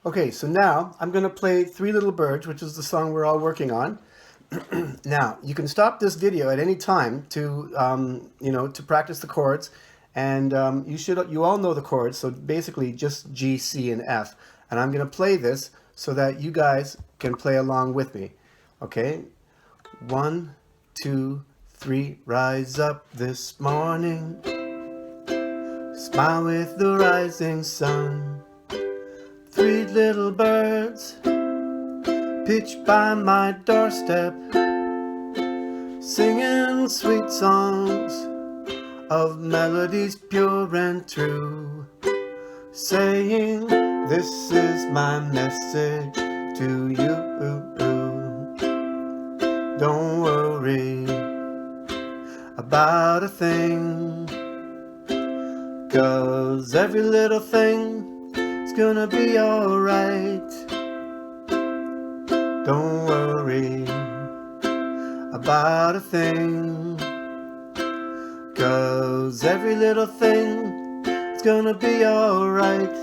Okay, so now I'm going to play Three Little Birds, which is the song we're all working on. Now, you can stop this video at any time to, to practice the chords. And you all know the chords, so basically just G, C, and F. And I'm going to play this so that you guys can play along with me. Okay? 1, 2, 3. Rise up this morning, smile with the rising sun. Three little birds pitch by my doorstep, singing sweet songs of melodies pure and true, saying, this is my message to you. Don't worry about a thing, 'cause every little thing is gonna be alright. Don't worry about a thing, 'cause every little thing is gonna be alright.